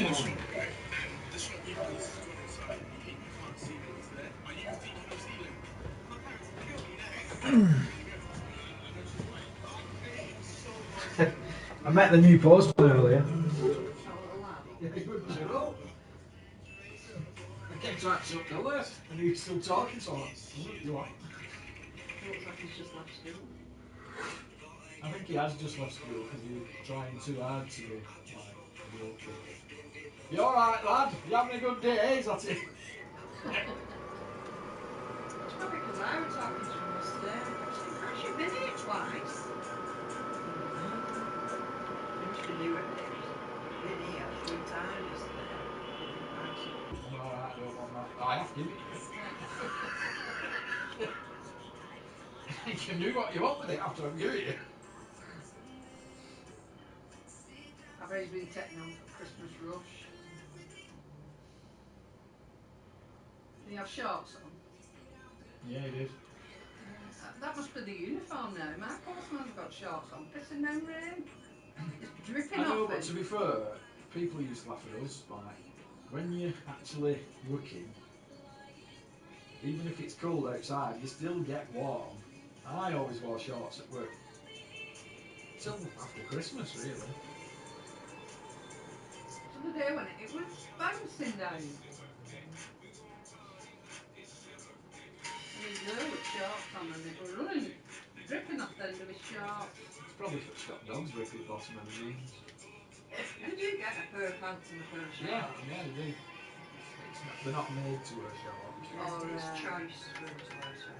I met the new postman earlier. Yeah, good girl. I came to act up the list, and he was still talking, so I went, what do you want? It looks like he's just left school. I think he has just left school because he was trying too hard to be like okay. You alright, lad? You having a good day? Is that it? It's probably because I was talking to him yesterday. Has she been here twice? Finished a new one. Been here 3 times yesterday. I'm alright, I don't want that. I have to give it you. You can do what you want with it after I've given it you. I bet he's been taking on for Christmas rush. Did he have shorts on? Yeah, he did. That must be the uniform now. My postman's got shorts on. Pissing down rain. It's dripping I know, off but him. to be fair, people used to laugh at us, like, when you're actually working, even if it's cold outside, you still get warm. I always wore shorts at work. Till after Christmas, really. So the day when it was bouncing down. And his girl with shorts on and it was running, dripping off the end of his shorts. It's probably for stop dogs ripping bottom of the jeans. Did you get a pair of pants and a pair of shorts? Yeah, they do. They're not made to wear shorts. Oh, it's choice for them to wear shorts.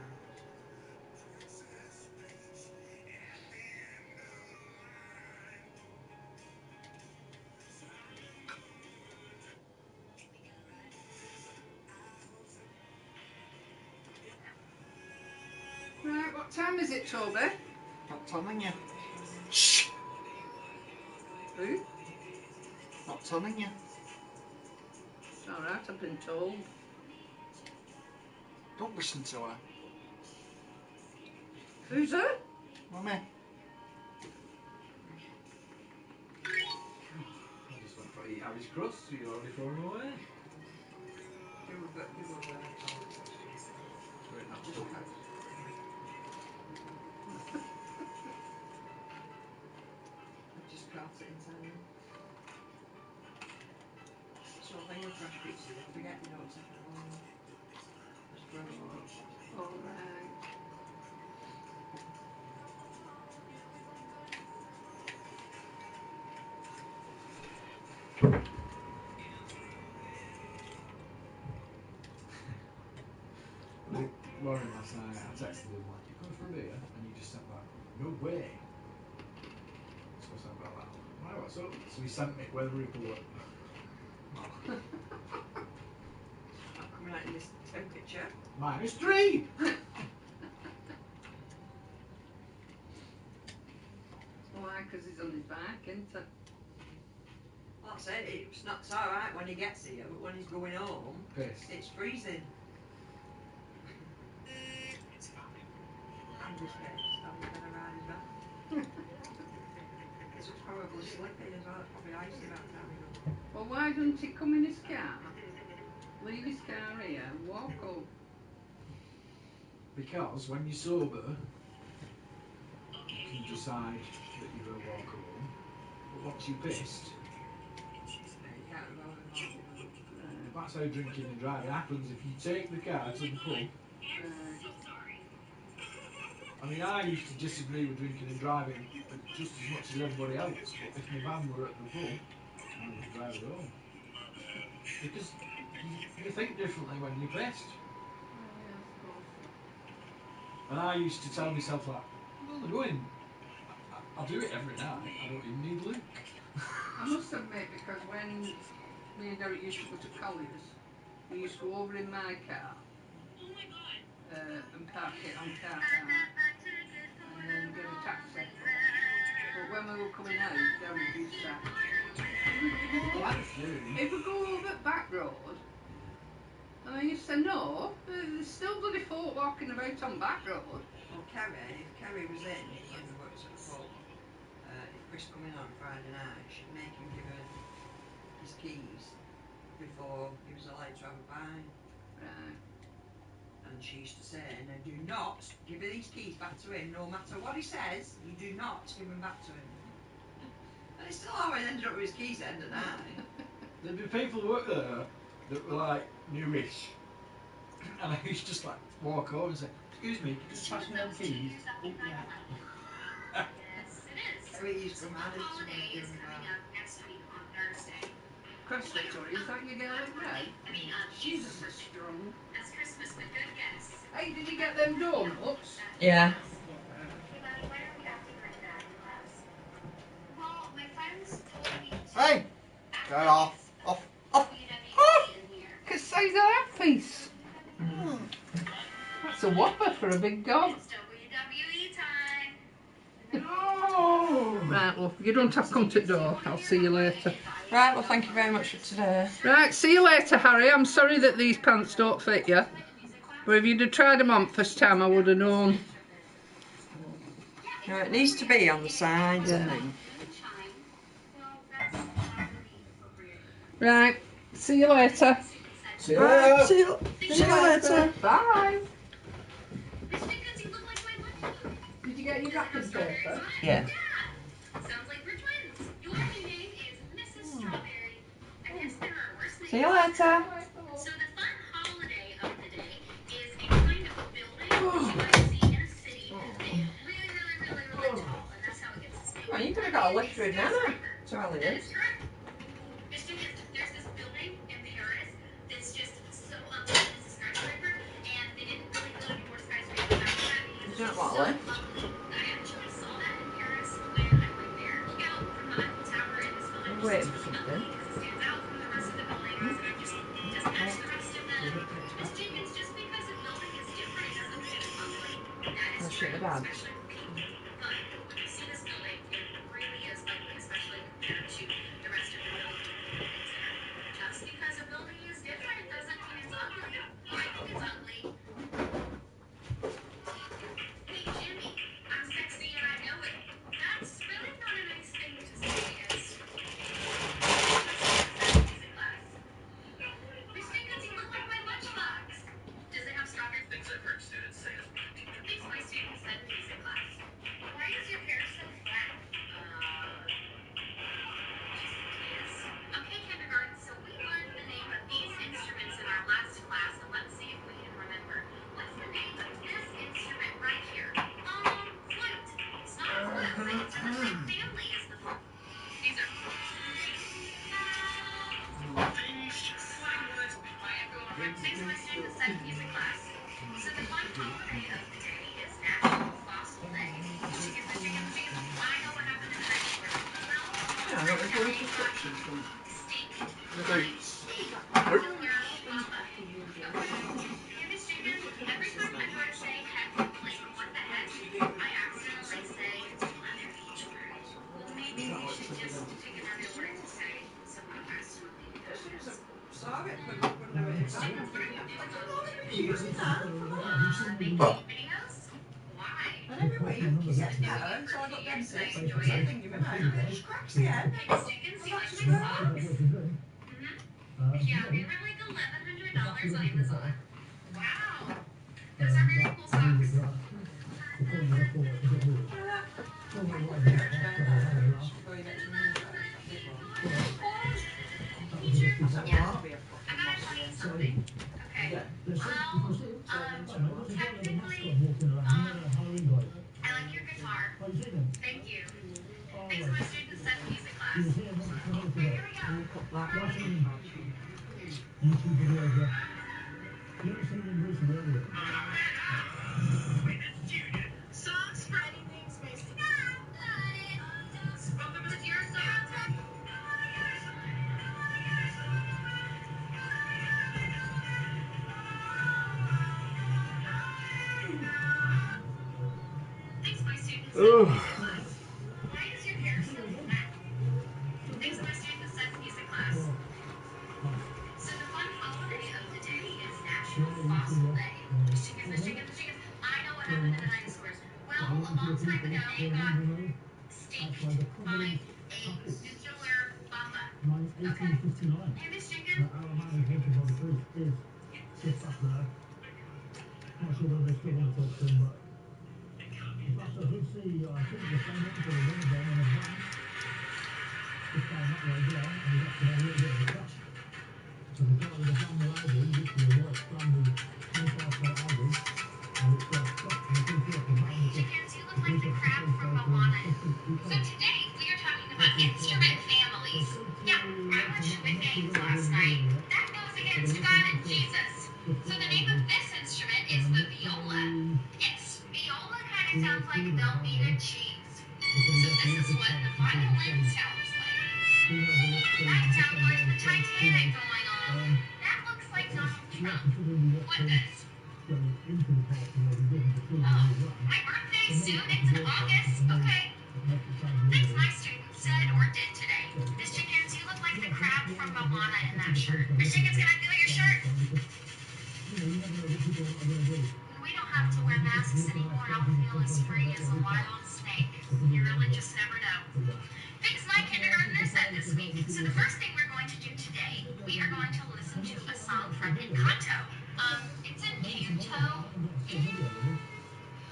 Right, what time is it, Toby? Not telling you. Shh! Who? Not telling you. It's alright, I've been told. Don't listen to her. Who's her? Mummy. I just went for eat Harry's crust, so you already thrown them away. You were there. Wait, not still house. I just got it inside. So I think we're fresh pizza. Forget you don't take it home. Just throw it all. Alright. Lauren last night, I texted him like, you coming for a beer? And he just sent back, no way. So I sent back that. Why, what's up? So he sent me weather report. I'm coming out in this temperature. -3! Why? Because he's on his bike, isn't it? Well, that's it. It's not so alright when he gets here, but when he's going home, Pissed. it's freezing. I'm just pissed. I'm gonna ride his back. It's probably slippy as well. It's probably icy that time. Well, why doesn't he come in his car, leave his car here, and walk home? Because when you're sober, you can decide that you're going to walk home. But once you're pissed, You can't go home. that's how drinking and driving happens. If you take the car to the pub, I mean, I used to disagree with drinking and driving just as much as everybody else, but if my van were at the pub, I would drive it home. Because you think differently when you're pissed. And I used to tell myself like, I'm only going, I'll do it every night, I don't even need Luke. I must admit, because when me and Derek used to go to Collier's, we used to go over in my car and park it on car park and then get a taxi. But when we were coming out, Derek used to say, if we go over back road, and I used to say, no, there's still bloody folk walking about on back road. Well, if Kerry was in when we worked at the pub, if Chris come in on Friday night, she'd make him give her his keys before he was allowed to have a pint. Right. And she used to say, now do not give these keys back to him, no matter what he says, you do not give them back to him. And he still always ended up with his keys at the end of the night. There'd be people who work there that were like newish, and I used to just like walk over and say, "Excuse me, can you just pass me them keys?" Oh, yeah. Yes, it is. So he used to manage to Holiday give is him coming that. up next week on Thursday. Cross Victoria, is that your girl in red? I mean, She's so strong. that's Christmas, but good guess. Hey, did you get them donuts? Yeah. Hey, buddy, why are we acting like that in class? Well, my friends told me to Hey! act Get like off. it's Off. Off. WWDC in here. Could say that piece. That's a whopper for a big dog. It's WWE time. Right, well, you don't have to come to the door. I'll see you later. Right, well, thank you very much for today. Right, see you later, Harry. I'm sorry that these pants don't fit you. But if you'd have tried them on first time, I would have known. No, it needs to be on the sides, I Yeah. think. Well, that's probably appropriate. Right, see you later. See you Right, later. see you later. Bye. Miss Dickens, you look like my lunch. Did you get your wrapping paper? Yeah. Sounds like we're twins. Your new name is Mrs. Strawberry. I guess there are worse names. See you later. So the fun holiday of the day is a kind of building that you might see in a city that is really tall, and that's how it gets its name. Well, you could have got a lift with Nana. Charlie That is. is correct. Miss Dickens, there's this building in Paris that's just so ugly. It's a skyscraper, and they didn't really build any more skyscrapers after that because Is that it's what, so lift? ugly. I actually saw that in Paris when I went there. Look out from the Eiffel Tower in this building. I'm waiting It's for really something. ugly because it stands out from the rest of the buildings, and it just doesn't match the rest of them. Miss Dickens, just because a building is different doesn't mean it's ugly. That is I'll show true, the dad. especially for people. But when you see this building, it really is ugly, especially compared to the rest of the buildings there. Just because a building is different doesn't mean it's ugly. I think it's ugly. Hey, Jimmy, I'm sexy and I know it. That's really not a nice thing to say as music class. Miss Dickens, you look like my lunchbox. Does it have strawberries? Things I've heard students say is thinks my student said music class. Why is your hair so flat? Just is. Okay, kindergarten, so we learned the name of these instruments in our last class, and let's see if we can remember. What's the name of this instrument right here? Flute. It's not a flute, but it's in the same family as the flute. These are things my students said in music class. So the fun holiday of the day is National Fossil Day. Chickens, chickens, chickens. I know what happened in the dinosaurs. Yeah, I got the full prescription from Steak. the boots. Killer mama. Hey, Miss Chicken, every time I try to say heck, like, what the heck, I accidentally say leather each word. Well, maybe we should just pick another word to say so we accidentally do that. Saw it, but wouldn't know it. Miss Chickens, what are you doing on Using that. making videos? Why? And every week he says no, so I got them six. I think of him out. He scratched the end. Hey, Miss Chickens, you like my socks? Yeah, they were like $1,100 on Amazon. Wow. Those are very cool socks. Yeah. I gotta tell you something. Okay. Technically, I like your guitar. Thank you. Thanks to my student set music class. Okay, here we go. Songs for anything space. This is your song. Thanks my student set music class. Why is your hair so flat? Thanks my student set music class. So the fun holiday of the day is National Fossil Day. Chickens, chickens, chickens. I know what happened to the dinosaurs. Well, a long time ago, they got extinct by a nuclear bomb. Okay. Hey, Miss Jenkins. Chickens, you look like the crab from Moana. So today we are talking about instrument families. Yeah, I watched the games last night. That goes against God and Jesus. So the name of this instrument is the viola. Yes, viola kind of sounds like Velveeta cheese. So this is what the violin sounds like. That sounds like the Titanic going on. That looks like Donald Trump. What does? Oh, my birthday soon. It's in August. Okay. Things my student said or did today. Miss Chickens, you look like the crab from Moana in that shirt. Miss Chickens, can I feel your shirt? We don't have to wear masks anymore. I'll feel as free as a wild snake. You really just never know. Thanks my kindergartner said this week. So the first thing we're going to do today, we are going to listen to a song from Encanto. It's in Canto.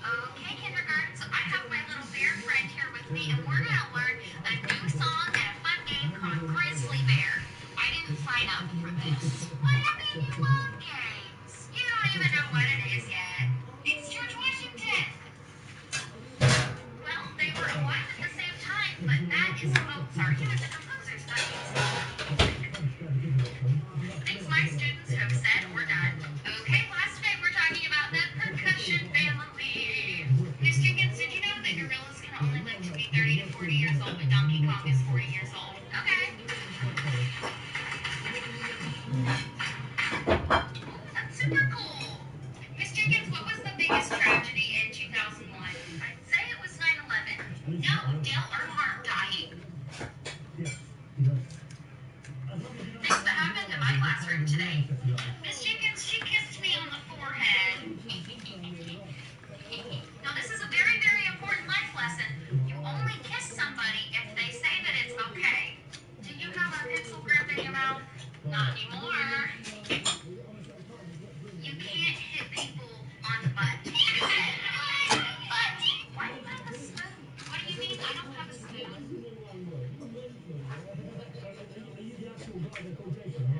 Okay, kindergarten, so I have my little bear friend here with me, and we're going to learn a new song and a fun game called Grizzly Bear. I didn't sign up for this. What do you mean you love games? You don't even know what it is yet. It's George Washington. Well, they were alive at the same time, but that is Mozart. He was a composer, so that means things my students have said we're done. Okay, last night we're talking about the percussion family. Miss Jenkins, did you know that gorillas can only live to be 30 to 40 years old, but Donkey Kong is 40 years old? Okay. That's super cool. Miss Jenkins, what was the biggest tragedy in 2001? I'd say it was 9/11. No, Dale Earnhardt died. Things that happened in my classroom today. Miss Jenkins, she kissed me on the forehead. Now, this is a very, very important life lesson. You only kiss somebody if they say that it's okay. Do you have a pencil grip in your mouth? Not anymore. You can't hit people on the butt. Butt. Why do you have a spoon? What do you mean I don't have a spoon?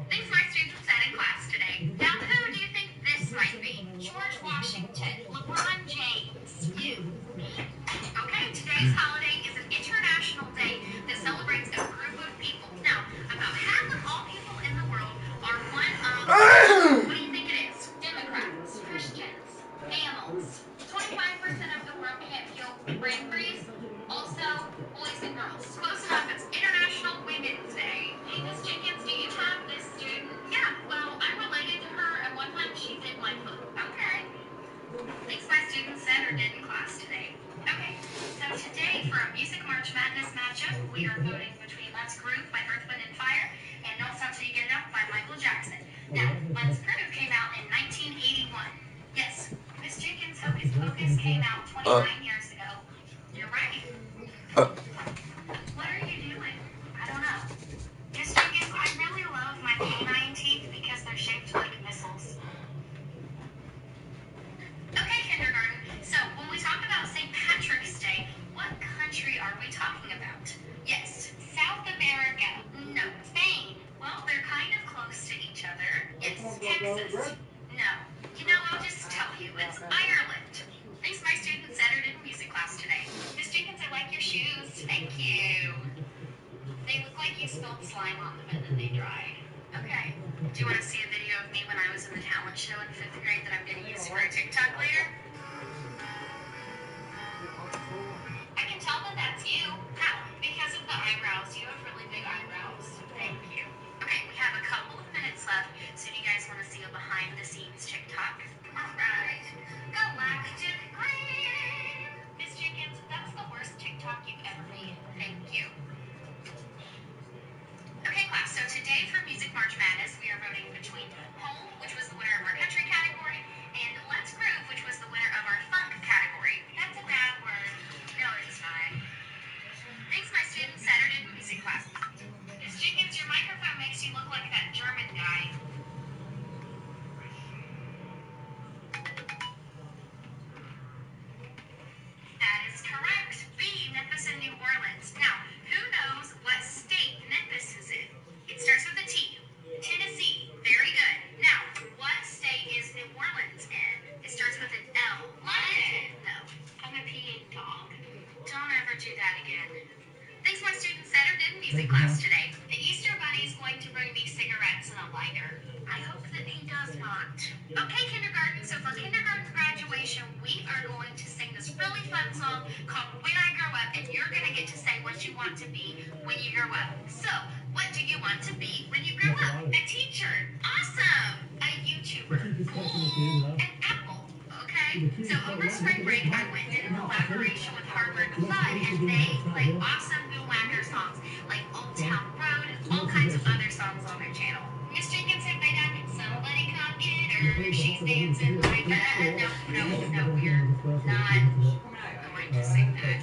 Things my students said in class today. Now, who do you think this might be? George Washington, LeBron James, you, me. Okay, today's holiday is an international day that celebrates a group of people. Now, about half of all people in the world are one of, what do you think it is? Democrats, Christians, mammals. 25% of the world can't feel brain freeze. Also, boys and girls. Close enough, it's International Women's Day. Hey, Miss Jenkins, do you have this student? Yeah, well, I'm related to her, and one time she bit my foot. Okay. Things my students said or did in class today. Okay, so today for a Music March Madness matchup, we are voting between Let's Groove by Earth, Wind, and Fire and Don't Stop Till You Get It Up by Michael Jackson. Now, Let's Groove came out in 1981. Yes, Miss Jenkins' Hocus Pocus came out 29 years ago. You're right. What are you doing? I don't know. Miss Jenkins, I really love my canine teeth because they're shaped like missiles. Okay, kindergarten. So, when we talk about St. Patrick's Day, what country are we talking about? Yes, South America. No, Spain. Well, they're kind of close to each other. Yes, Texas. No. You know, I'll just tell you, it's Ireland. Thanks my students said it in music class today. Miss Jenkins, I like your shoes. Thank you. They look like you spilled slime on them and then they dried. Okay. Do you want to see a video of me when I was in the talent show in 5th grade that I'm going to use for a TikTok later? I can tell that that's you. How? Because of the eyebrows. You have really big eyebrows. Thank you. Okay, we have a couple of minutes left, so do you guys want to see a behind-the-scenes TikTok? Alright. Galactic Green! Miss Jenkins, that's the worst TikTok you've ever made. Thank you. Okay, class, so today for Music March Madness, we are voting between Home, which was the winner of our country category, and Let's Groove, which was the winner of our funk category. That's a bad word. No, it's not. does not. Okay, kindergarten, so for kindergarten graduation, we are going to sing this really fun song called When I Grow Up, and you're going to get to say what you want to be when you grow up. So, what do you want to be when you grow up? A teacher. Awesome. A YouTuber. Cool. An apple. Okay? So over spring break, I went in collaboration with Harvard Fun, and they play awesome Boomwhacker songs like Old Town Road and all kinds of other songs on their channel. Miss Jenkins said they done somebody come get her. She's dancing like that. No, we're not going to sing that.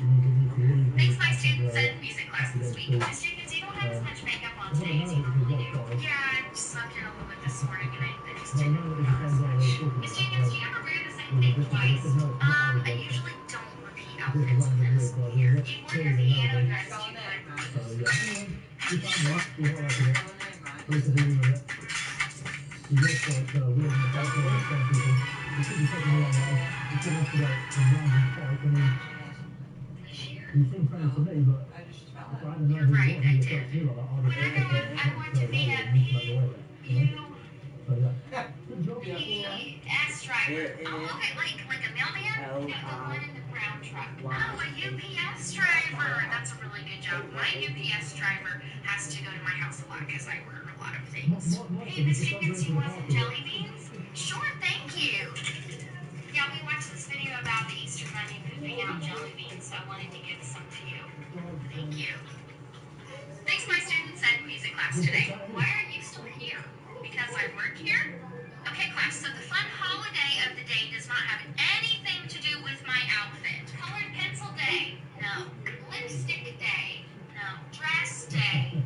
Thanks, my students in music class this week. Miss Jenkins, you don't have as much makeup on today as you normally do. Yeah, I just slept in a little bit this morning and I just didn't put on as much. Miss Jenkins, do you ever wear the same thing twice? I usually don't repeat outfits within a school year. Do you wear your piano dress too? You're right, I did. When I grow up, I want to be a UPS driver. Oh, okay, like a mailman? No, the one in the brown truck. Oh, a UPS driver. That's a really good job. My UPS driver has to go to my house a lot because I order a lot of things. Hey, Miss Jenkins, you want some jelly beans? Sure, thank you. Yeah, we watched this video about the Easter Bunny pooping out jelly beans, so I wanted to give some to you. Thank you. Thanks, my students in music class today. Why are you still here? Because I work here? Okay, class, so the fun holiday of the day does not have anything to do with my outfit. Colored pencil day? No. Lipstick day? No. Dress day?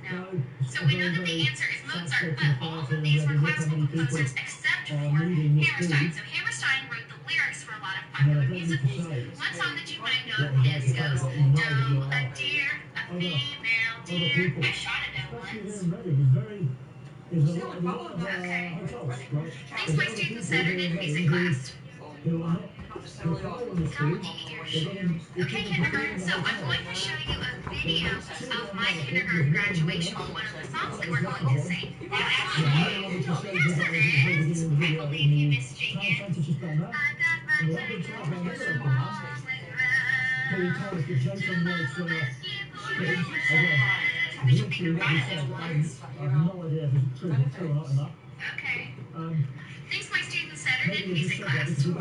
No. So we know that the answer is Mozart, but all of these were classical composers except for Hammerstein. So Hammerstein wrote the lyrics for a lot of popular musicals. One song that you might know of his goes, "No, a deer, a female deer." I shot it down once. Okay. Thanks, my students Saturday in music class. Don't eat your shoe. Okay, kindergarten, so I'm going to show you a video of my kindergarten graduation with one of the songs that we're going to sing. Now, actually, yes, there is. I believe you, Miss Jenkins. I got my baby on the way round to move with you. Did you think about it once? Okay. Thanks, my students Saturday in music class. Don't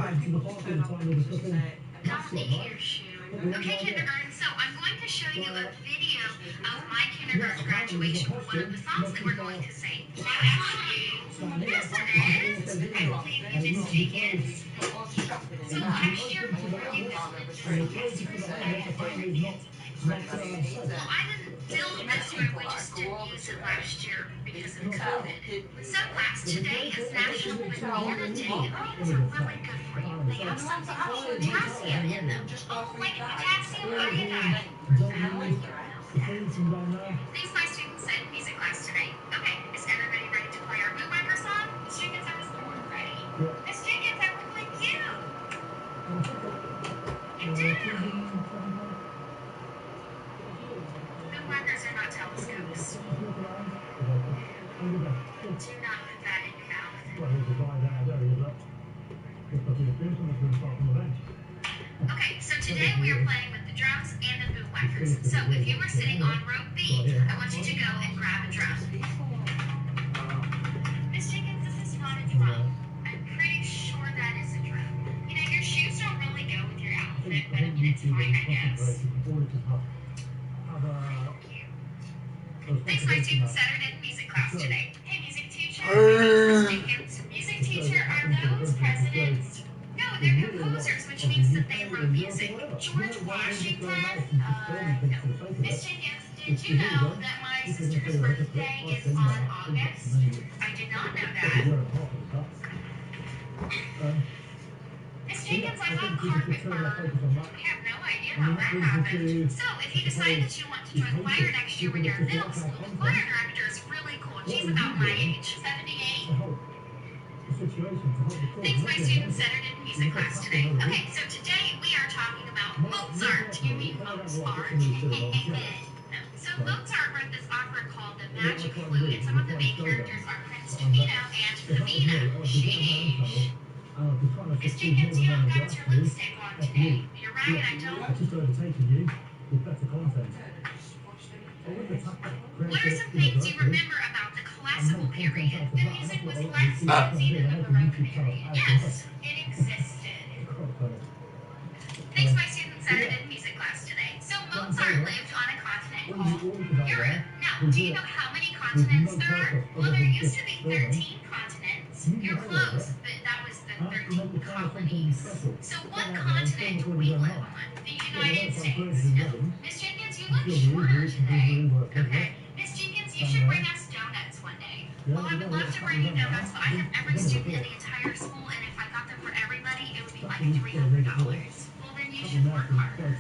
eat your shoe. Okay, kindergarten, so I'm going to show you a video of my kindergarten graduation with one of the songs that we're going to sing. Now, actually, yes, it is. I believe you, Miss Jenkins. So last year, before you well, I didn't build this room, we just didn't use it last year because of COVID. So class, today is National Banana Day, and bananas are really good for you. They have something called potassium in them. Oh, like potassium iodine. Thanks, my students in music class today. Okay, is everybody ready to play our Boomwhacker song? Miss Jenkins, I was born ready. Miss Jenkins, I look like you. You do. Boomwhackers are not telescopes. Do not put that in your mouth. Okay, so today we are playing with the drums and the boomwhackers. So if you were sitting on row B, I want you to go and grab a drum. Miss Jenkins, this is not a drum. I'm pretty sure that is a drum. You know, your shoes don't really go with your outfit, but I mean, it's fine, I guess. Thanks, my students Saturday in music class today. Hey, music teacher. Miss Jenkins. Music teacher, are those presidents? No, they're composers, which means that they wrote music. George Washington? No. Miss Jenkins, did you know that my sister's birthday is on August? I did not know that. Miss Jenkins, I got carpet burn. I have no idea how that happened. So, if you decide that you want to join choir next year when you're in middle school, the choir director is really cool. She's about my age, 78. Thanks, my students Saturday in music class today. Okay, so today we are talking about Mozart. You mean Mozart? No. So Mozart wrote this opera called The Magic Flute, and some of the main characters are Prince Tofino and Amina, sheesh. Miss Jenkins, you don't got your lipstick on today. You're right, I don't. What are some things you remember about the classical period? The music was classical even the Baroque period. Yes, it existed. Thanks, my students said it in music class today. So Mozart lived on a continent called Europe. Now, do you know how many continents there are? Well, there used to be 13 continents. You're close, but that was the 13 colonies. So what continent do we live on? The United States. No. Miss Jenkins, you look shorter today. Okay. Miss Jenkins, you should bring us donuts one day. Well, I would love to bring you donuts, but I have every student in the entire school, and if I got them for everybody, it would be like $300. Well, then you should work harder.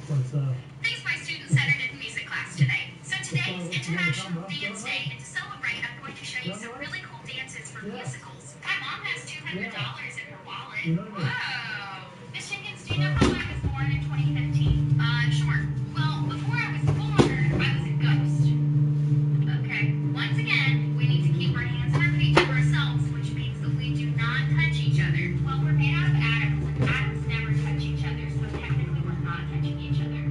Thanks, my students said it in music class today. So today is International Dance Day, and to celebrate, I'm going to show you some really cool dances for musicals. My mom has $200 in her wallet. Whoa! Miss Jenkins, do you know how I was born in 2015? Sure. Well, before I was born, I was a ghost. Okay. Once again, we need to keep our hands on our feet to ourselves, which means that we do not touch each other. Well, we're made out of atoms, and atoms never touch each other, so technically we're not touching each other.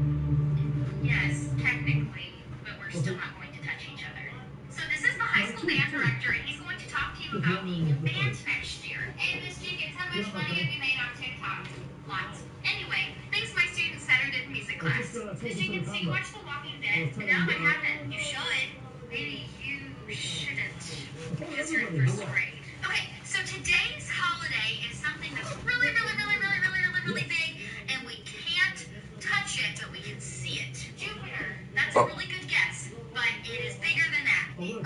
Yes, technically, but we're still not going to touch each other. So this is the high school band director, and he's going to talk to you about being a band next year. Hey, Miss Jenkins, how much money have you made on TikTok? Lots. Anyway, thanks, my students Saturday in music class. Miss Jenkins, do you watch The Walking Dead? No, I haven't. You should. Maybe you shouldn't, because you're in first grade. Okay, so today's holiday is something that's really, really, really, really, really, really, really big, and we can't touch it, but we can see it. Jupiter. That's a really good guess, but it is bigger than that. No,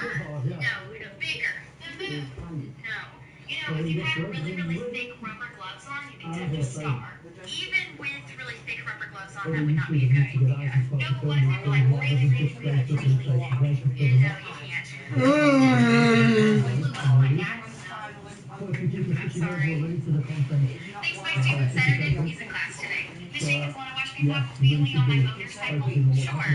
bigger. The moon. No. You know, if you have really, really thick rubber gloves on, you can touch a star. Even with really thick rubber gloves on, that would not be a good idea. No, but what if they were like really, really, really, really thick? No, you can't. I'm sorry. Thanks, my students Saturday in music class today. Miss Jenkins, want to watch me walk wheeling on my motorcycle? Sure.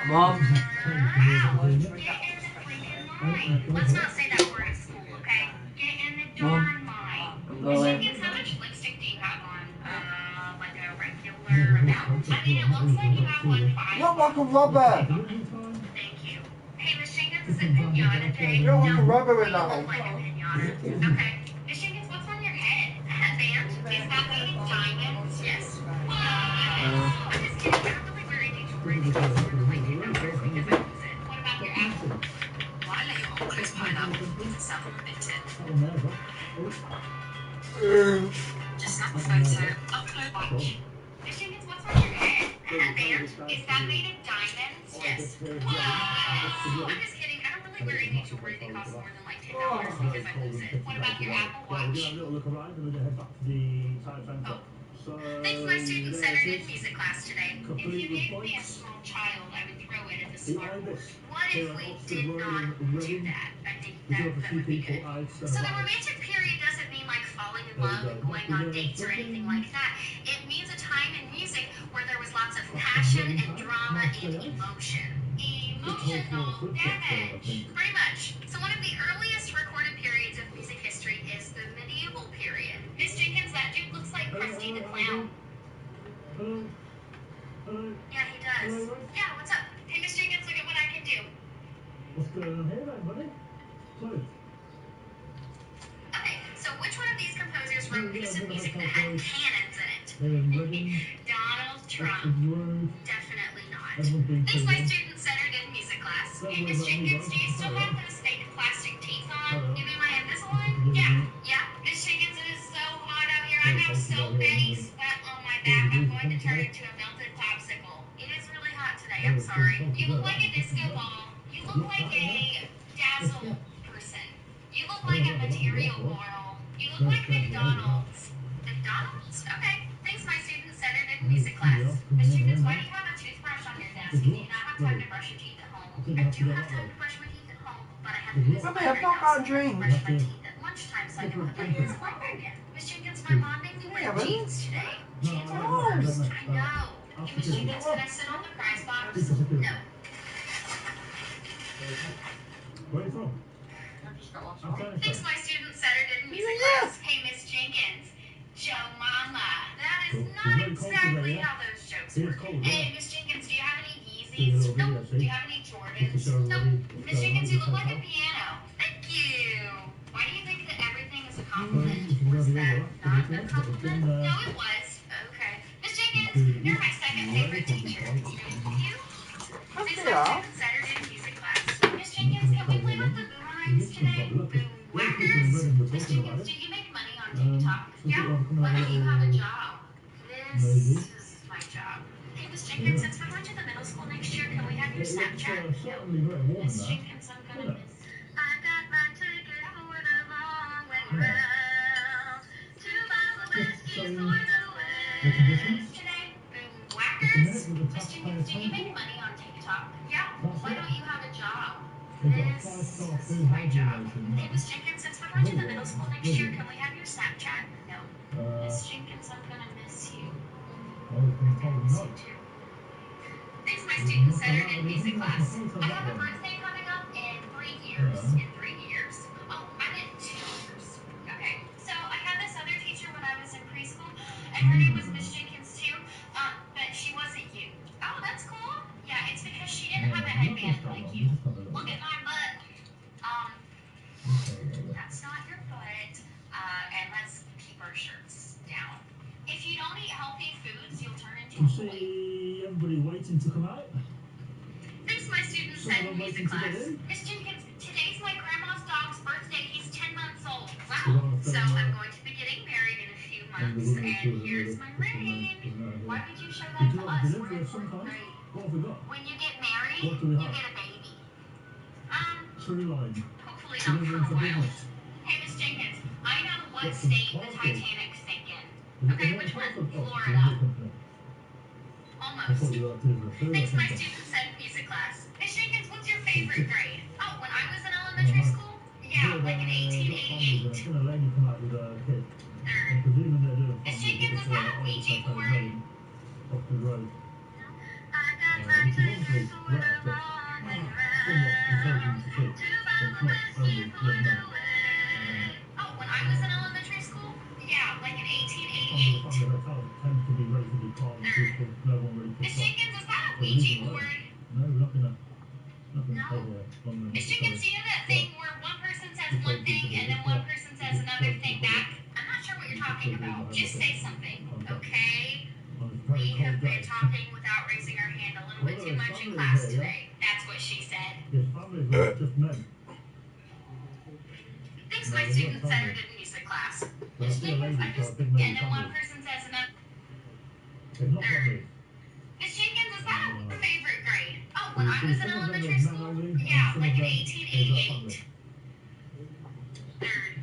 Mom. Wow. Get in the freaking line. Let's not say that word at school, okay? Get in the darn line. Miss Jenkins, how much lipstick do you have on? Like a regular amount? I mean, it looks like you have like 5. You're like a rubber. Thank you. Hey, Miss Jenkins, is it pinata day? You're like a No, rubber in you that look hole. like a pinata. Okay. Miss Jenkins, what's on your head? A headband? Is that made of diamonds? Yes. Whoa! I'm just kidding. I don't really wear any jewelry because it's really big numbers because I lose it. What about your apple? Why let you always pineapple? It's supplemented. Just not photo. Upload watch. Miss Jenkins, what's on your head? A headband? Is that made of diamonds? Yes. Whoa! I'm just kidding. I don't really wear any jewelry that costs more than like $10 because I lose it. What about your Apple Watch? Oh. Thanks, my students Saturday in music class today. If you gave me a small child, I would throw it at the smart board. What if we did not do that? I think that would be good. So the romantic period doesn't mean like falling in love and going on dates or anything like that. It means a time in music where there was lots of passion and drama and emotion. Emotional damage. Pretty much. So one of the earliest recorded periods of music history is the medieval period. Miss Jenkins, that dude looks like Krusty the Clown. Yeah, he does. Yeah, what's up? Hey, Miss Jenkins, look at what I can do. What's going on here then, buddy? Okay, so which one of these composers wrote piece of music that had cannons in it? Donald Trump. Definitely not. Thanks, my students Saturday in music class. Hey, Miss Jenkins, do you still have those fake plastic teeth on? You mean my Invisalign? Yeah. Yeah. Miss Jenkins, it is so hot out here. I have so many sweat on my back. I'm going to turn into a melted popsicle. It is really hot today. I'm sorry. You look like a disco ball. You look like a dazzle person. You look like a material girl. You look like McDonald's. McDonald's? Okay. Thanks, my students Saturday in music class. Miss Jenkins, why do you have a toothbrush on your desk? Do you not have time to brush your teeth at home? I do have time to brush my teeth at home, but I have to visit Mummy, my I've not got a house drink. and brush my teeth at lunchtime so I can put my Invisalign back in. Miss Jenkins, my mom made me wear jeans today. Jeans are the worst. I know. Hey, Miss Jenkins, can I sit on the prize box? No. Where are you from? I just got lost. I'm trying to Thanks, say. my student Saturday in music class. Hey, Miss Jenkins. Joe Mama. That is Cool. not It's very cold exactly today, yeah? how those jokes It is work. cold, Hey, yeah. Miss Jenkins, do you have any Do a Yeezys? little video, Nope. Do see? you have any Just to Jordans? show everybody Nope. what's Miss going on Jenkins, you with look this like a hotel. piano. Thank you. Why do you think that everything is a Well, compliment? you can Was go that over not a it's compliment? been, No, it was. Okay. Miss Jenkins, included you're my second favorite teacher. Thank you. Thanks, my student Saturday in music class. Miss Jenkins, can we play with the boomerangs today? Boom whackers. Miss Jenkins, do you make money on TikTok? Yeah. Why don't you have a job? This is my job. Hey, Miss Jenkins, since we're going to the middle school next year, can we have your Snapchat? certainly very warm in Miss there. Jenkins, I'm gonna Isn't it? miss. I got my ticket for the long way round. To Bible Whiskey for the the conditions? West. Today, boom Just a whackers. minute with the Miss Jenkins, do you make money on TikTok? Yeah. That's Why it. don't you have a job? They've got a This 5-star is food my hygiene job. rating. Hey, Miss Jenkins, since we're going to the middle school next year, Brilliant. can we have your Snapchat? No. Miss Jenkins, I'm gonna miss you. Well, it's been told Miss no. you too. Thanks, my student Saturday in music class. I have a birthday coming up in 3 years. Yeah. In 3 years? Oh, I meant 2 years. Okay. So I had this other teacher when I was in preschool, and her name was Miss Jenkins too. But she wasn't you. Oh, that's cool. Yeah, it's because she didn't have a headband like you. Look at my butt. That's not your butt. And let's keep our shirts down. If you don't eat healthy foods, you'll turn into You a boy. see everybody waiting to come out? Thanks, my student Some said of in them music waiting to class. get in? Miss Jenkins, today's my grandma's dog's birthday. He's 10 months old. We're Wow. gonna So film, I'm going to be getting married in a few months, we're gonna and do here's another my couple ring. Why would you show We that do to have us? delivery We're of some in kind. grade. What have we got? When you get married, What do we you have? get a baby. True line. Hopefully not Delivery for for a while. business. Hey, Miss Jenkins, I know what What's the state the parcel? Titanic sank in. Is Okay, it which a one? parcel? Oh, Florida. delivery company. I Almost. thought you were to the food or Thanks, my something. student said music class. Miss Jenkins, what's your favorite grade? Oh, when I was in elementary school? Yeah, like in 1888. I've seen a lady come out with a kid. I'm Third. presuming they're doing Miss family Jenkins, is that a because Ouija it's board? very Oxford Road. I got my Which is ticket obviously for rare, the but long way somewhat encouraging to see. to It's Bible not Whiskey only for young the men. West. Oh, when I was in elementary school? Yeah, like in Family 1888. hotels tend to be relatively calm and peaceful. No one really Miss picks up. Jenkins, is that a So Ouija leave them alone. board? No, we're not gonna No. stay here longer than Miss Jenkins, necessary. you know that thing where one person says one thing and then one person says another thing back? I'm not sure what you're talking about. Just say something, okay? On a very We have cold been day. talking without raising our hand a little bit too much in class today. That's what she said. Yes, families are just men. Thanks, No, my they're student not Saturday family. in music class. But I Miss see a Jenkins, lady, I so I just, think and maybe then one family. person says another. It's not family. Miss Jenkins, is that your favorite grade? Oh, when You I see, was in some of them elementary are men school? only, Yeah, and some like of in them is a 1888. family. Third.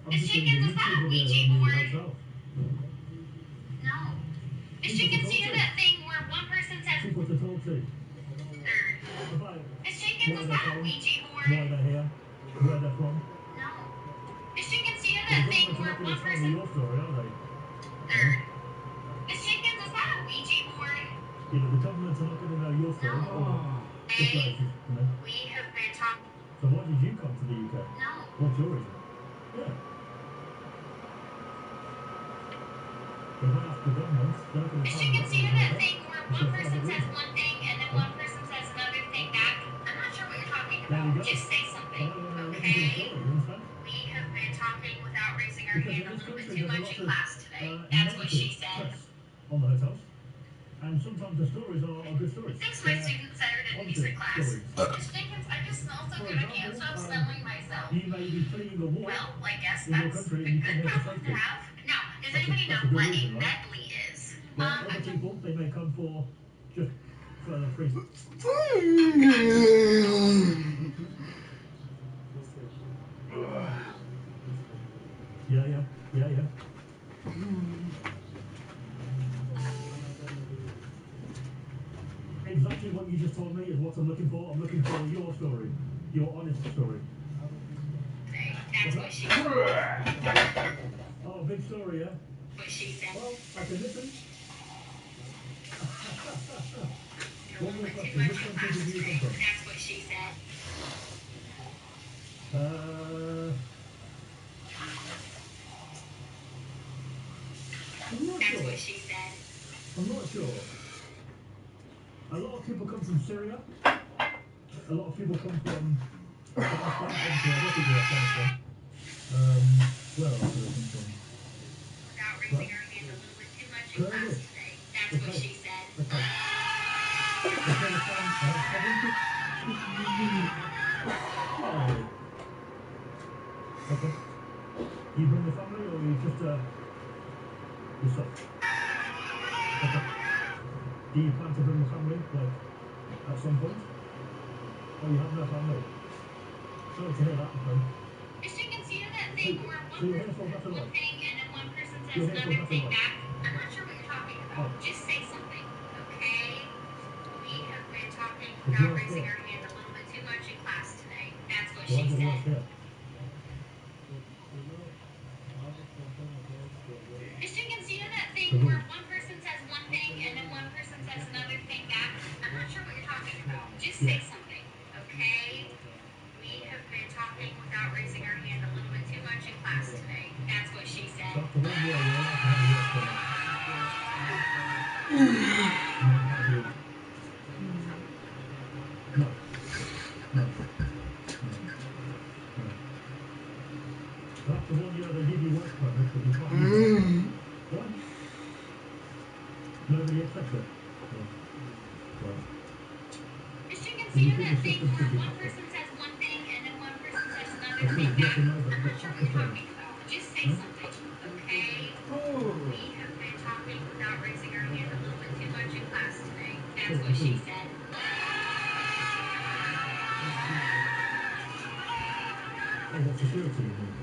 I'm Miss just doing Jenkins, the is that a YouTube Ouija video on board? the hotel. No. Miss People to Jenkins, talk you know to. that thing where one person says People to talk to. third. About Miss Jenkins, is why they're that a from, Ouija board? why they're here, where they're from. No. Miss Jenkins, you know The that thing government are where not going one to tell me person your story, are they? third. Miss Jenkins, is that a Ouija board? You know, the government are not going to know your story. No. Or just Hey, like, you know. we have been talking. So why did you come to the UK? No. What's your reason? Yeah. They won't ask the government. They're not going to Miss tell Jenkins, the you know that government. thing where It's one a person private says reason. one thing and then one person says another thing back? I'm not sure what you're talking There you about. go. Just say something, I want to listen to the okay? story, you understand? We have been talking without raising our Because hand in a this little bit country, too there's a much lot in of class today. That's what she negative said. press on the hotels. And sometimes the stories are good stories. Thanks, my student Saturday in music class. Stories. Miss Jenkins, I just smell so For good I can't example, stop smelling myself. You may be fleeing a war Well, I guess in your that's country a and you come good here for problem to safety. have. Now, does That's a- anybody that's know a good what a reason, right? medley is? Well, I other don't. people, they may come for just for free. Yeah. Exactly what you just told me is what I'm looking for. I'm looking for your story, your honest story. Hey, that's what she said. Oh, big story, yeah? What she said. Well, I can listen. You're One more bit too question. much Which in country class did you today. come from? That's what she said. I'm not That's sure. what she said. I'm not sure. A lot of people come from Syria. A lot of people come from Afghanistan. Obviously, I don't think you're Afghanistan. Where else do they come from? Without raising her hand a little bit too much in class Kurdish. today. That's what she said. Okay. Afghanistan, province? Oh. Okay. You bring the family or you just yourself? Okay. Do you plan to bring the family like at some point? Oh, you have no family. Sorry to hear that, my friend. As you can see that thing where So one you're here person for better says one life? thing and then one person says You're here for another better thing life? back. I'm not sure what you're talking about. Oh. Just say something, okay? We have been talking It's without worse raising here. our hand a little bit too much in class today. That's what Why she is it said. worse here? As you can see that thing where one person says one thing and then one person says another thing back. I'm not sure what you're talking about. Just say something, okay? We have been talking without raising our hand a little bit too much in class today. That's what she said. That's the one where you're allowed to have a work permit. No. No. No. That's the one year they give you work permit, but you can't use it. What? Nobody accepts it? No. Right. As you can Did see you think that the thing system should where be one hacked? person says one thing and then one person says another That's thing right, yes back. or no, but I'm not it's sure not what the you're same. talking about. Just say Huh? something, okay? We have been talking without raising our hand a little bit too much in class today. That's what she said. Oh, what security you mean?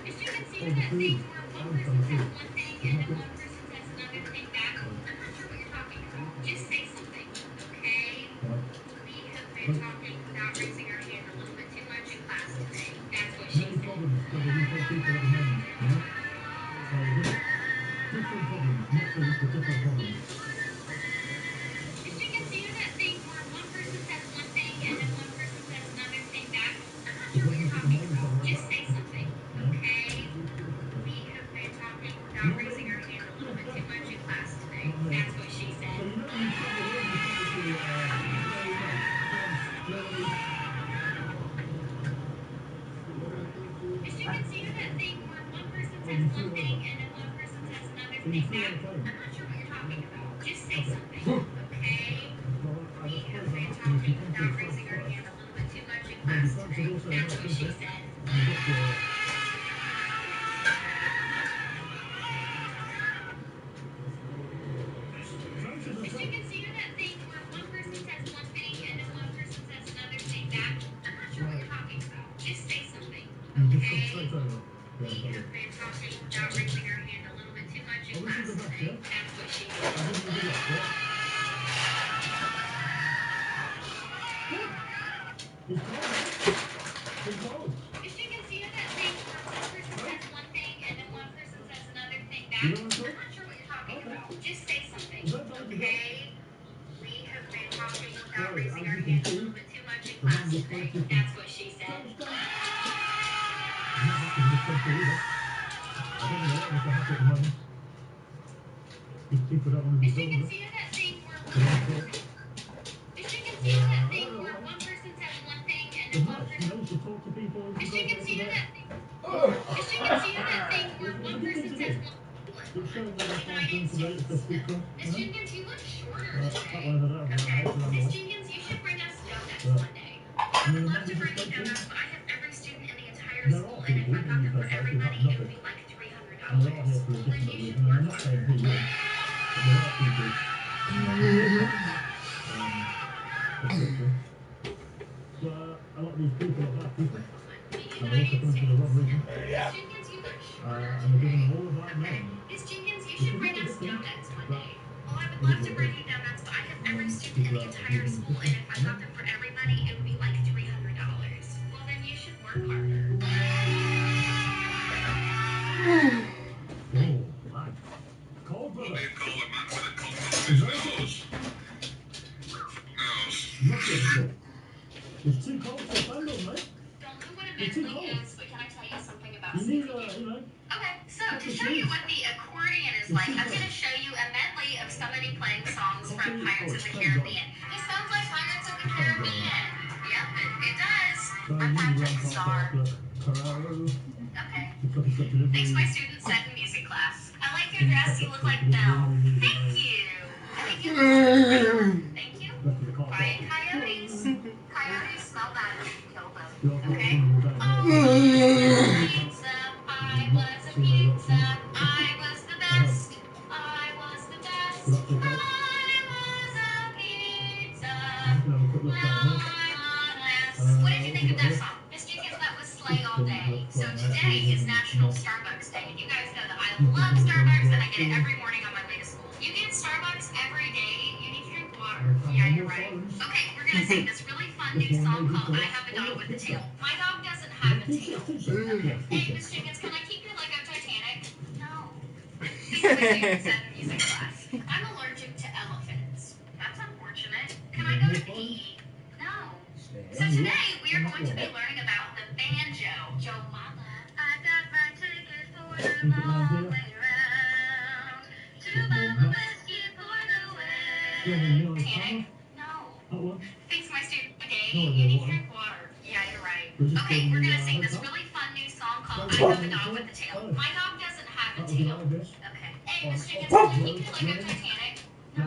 As you can see Oh, the that food. thing where I one understand person the says food. one thing Isn't and that then good? one person says another thing back. Oh. I'm not sure what you're talking about. Just say something, okay? Right. We have been talking without raising our hand a little bit too much in class today. That's what she Many said. problems for the UK people at the moment, you know? Different problems, not for this, but different problems. As you can see that thing where one person says one thing and then one person says another thing back. I'm not The sure what you're government at the talking moment about. are Just about. say something, You know? okay? We have been talking without raising our hand a little bit too much in class today. That's what she So said. you know when you travel in, you travel to, France, Germany. As you can see that thing where one person Oh, says you one flew thing over. and then one person says another So you thing flew back. on a plane. I'm not sure what you're talking about. Just say Okay. something, okay? Well, I We suppose have I'm been asking if you talking come without through France raising our first. hand a little bit too much in Maybe class France is today. also a That's nice what she country. said. You got your... France is As you okay. can see that thing where one person says one thing and then one person says another thing back. I'm not sure what you're talking about. Just say something, You just come okay? straight over. We Yeah, got it. have been talking without raising our hand a little bit too much in I wish you class the best, today. yeah? That's what she I said. give you good luck, yeah? What? It's cold. It's cold. As you can see that thing where one person says one thing and then one person says another thing You back. know what I'm I'm saying? not sure what you're talking Okay. about. Just say something, Is that time to go? okay? We have been talking without Well, raising as our you can hand a see, little bit too much in the class man was today. quite different. That's what she So said. it's done. I'm not happy with this country either. I don't think a lot of us are happy at the moment. If people don't want to be As you can homeless, see that thing where they don't care. as you can see that I thing don't know where why. one person says one thing and It's then one nice, you person know, to talk to people, to as go you can day to see day. that thing as you can see that thing where It's one a good thing person to do. says one It's showing that our farm United doing the latest States. best we can, Miss you know? Jenkins, you look shorter That today. one that I have around the Okay. house around the Miss way. Jenkins, you should bring us donuts Yeah. one day. I I mean, would the love to numbers bring are you stating donuts, but I have every student in the entire there school, are and if people I in got these them for hotels who have everybody, it would nothing. be like $300. And they are here for a Well, then legitimate you should reason, and work I'm not saying harder. who is, but there are people, you know, who get that, etc. But a lot of these people are bad people, The and they're also United coming for the wrong States. reason, Miss Jenkins, you look shorter and they're giving today. them all of our Okay. name, Miss Jenkins, you which should is bring not a us good thing, donuts one but day. Well, I would it is love what to it bring is. you donuts, but I have every student in People the are entire abusing the school, system, and if I you know? got them for everybody, it would be like $300. Well, then you should work harder. Oh, man. Cold What weather. do you call a man with a cold on It's his very cold. nose? Not yet, so. It's too cold to stand on, mate. Don't know what a It's too medley cold. is, but can I tell you something about You need sneaking in? you know. Okay, so Couple to show you shoes. what the accordion is It's like, too I'm going to cold. show you a medley of somebody playing songs from Coffee. Pirates Oh, of the it's Caribbean. This sounds like Pirates of the Caribbean. Yep, it does. I'm Patrick Star. Okay. Thanks, my student said in music class. I like your dress. You look like Belle. Thank you. I think you look like Thank you. Quiet coyotes. Coyotes smell bad when you kill them. Okay? Oh, pizza. I was a pizza. I was the best. I was the best. I was a pizza. What did you think of that song? Miss Jenkins, that was Slay All Day. So today is National Starbucks Day. And you guys know that I love Starbucks and I get it every morning on my way to school. You get Starbucks every day, you need to drink water. Yeah, you're right. Okay, we're gonna sing this really fun new song called I Have a Dog with a Tail. My dog doesn't have a tail. Hey, Miss Jenkins, can I keep your Lego Titanic? No. These are my students said in music class. I'm allergic to elephants. That's unfortunate. Can I go to PE? No. So today we are going to be learning about the banjo. Joe Mama. I got my ticket for the long way round. To Mama Whiskey for the way. Titanic? No. Thanks, my student. Today you need to drink water. Yeah, you're right. Okay, we're gonna sing this really fun new song called I Have a Dog with a Tail. My dog doesn't have a tail. Okay. Hey, Miss Jenkins, can I keep your Lego Titanic? No.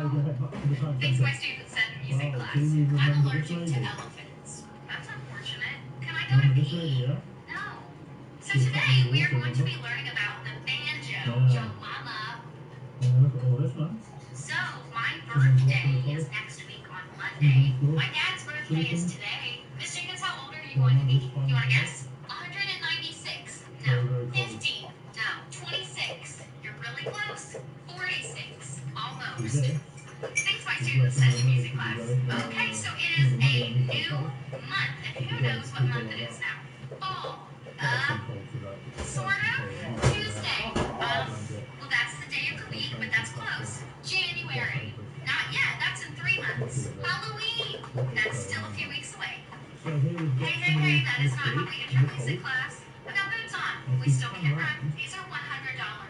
Thanks, my student said in music class. I'm allergic to elephants. That's unfortunate. Can I go to PE? No. So today we are going to be learning about the banjo. Joe Mama. So my birthday is next week on Monday. My dad's birthday is today. Miss Jenkins, how old are you going to be? You want to guess? 196. No. 50. No. 26. You're really close. 46. Almost. Thanks, my students said in music class. Okay, so it is a new month, and who knows what month it is now? Fall. Sort of. Tuesday. Well, that's the day of the week, but that's close. January. Not yet. That's in 3 months. Halloween. That's still a few weeks away. Hey, that is not how we enter music class. I got boots on. We still can't run. These are $100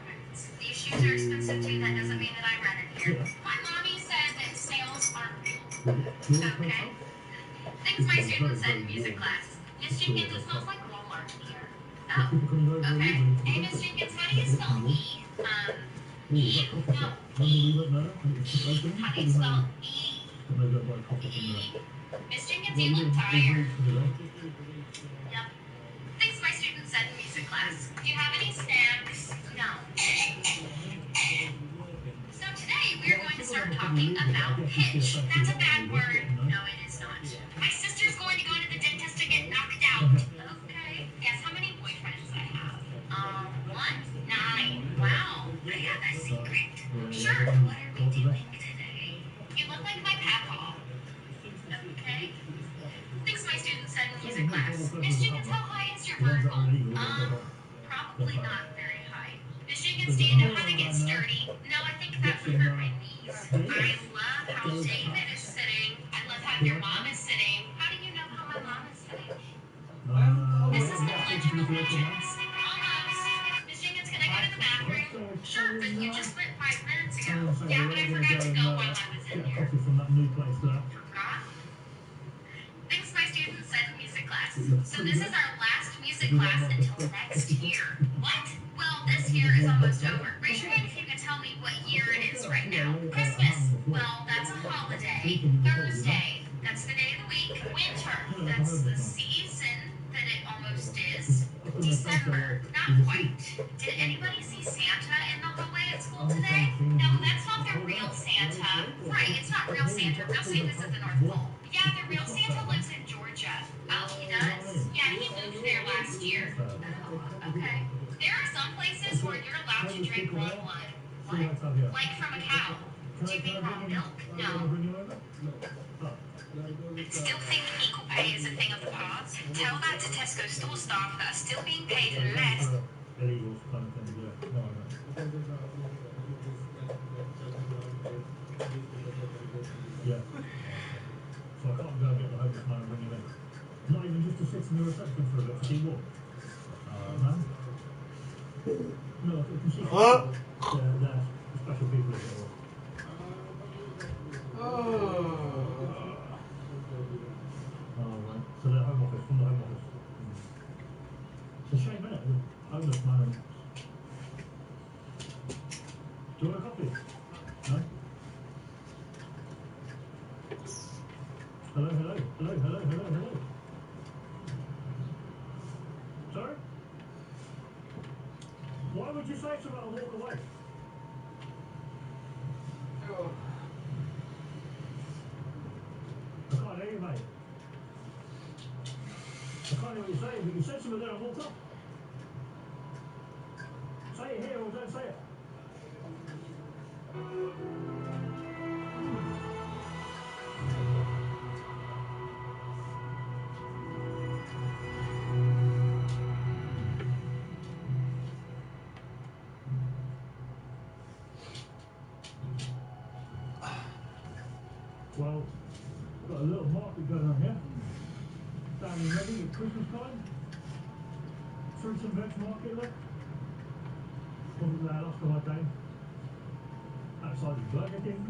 boots. These shoes are expensive too. That doesn't mean that I run it here. My mommy said that sales aren't real. Okay. Things my students said in music class. Miss Jenkins, it smells like Walmart here. Oh, okay. Hey, Miss Jenkins, how do you spell E? E? No. E. How do you spell E? E. Miss Jenkins, you look tired. Yep. Things my students said in music class. Do you have any snacks? No. So today we are going to start talking about pitch. That's a bad word. No, it is not. My sister's going to go to the dentist to get knocked out. Okay. Guess how many boyfriends I have? 9. Wow. I have a secret. Sure. What are we doing today? You look like my papa. Okay. Thanks, my students said in music class. Miss Jenkins, how high is your bird goal? Probably not very high. Miss Jenkins, do you know how to get sturdy? No, I think that would hurt my knees. I love how David is sitting. I love how your mom is sitting. How do you know how my mom is sitting? This is the Legend of Legends. Almost. Miss Jenkins, can I go to the bathroom? Sure, but you just went 5 minutes ago. Yeah, but I forgot to go while I was in here. Forgot? Thanks, my students said in music class. So this is our last music class until next year. What? Well, this year is almost over. Raise your hand if you can tell me what year it is right now. Christmas. Well, that's a holiday. Thursday. That's the day of the week. Winter. That's the season that it almost is. December. Not quite. Did anybody see Santa in the hallway at school today? No, that's not the real Santa. Right, it's not real Santa. Real Santa's at the North Pole. Yeah, the real Santa lives in Georgia. Oh, he does? Yeah, he moved there last year. Oh, okay. There are some places where you're allowed to drink raw blood. What? Like from a cow. Do you mean raw milk? No. Still think equal pay is a thing of the past? Tell that to Tesco store staff that are still being paid less. So I can't go and get the homeless man and bring him in. Not even just to sit in the reception for a bit to keep warm. No? No, I can see they're special people as well. Oh, right. So they're home office, from the home office. It's a shame, isn't it? The homeless man. Do you want a coffee? No? Hello, hello, hello, hello, hello, hello. Sorry? Why would you say something and walk away? I can't hear you, mate. I can't hear what you're saying, but you said something there and walked off. Say it here or don't say it. Well, got a little market going on here. Down in Reading at Christmas time. Fruits and veg market, look. Wasn't there last time I came. Outside of Burger King.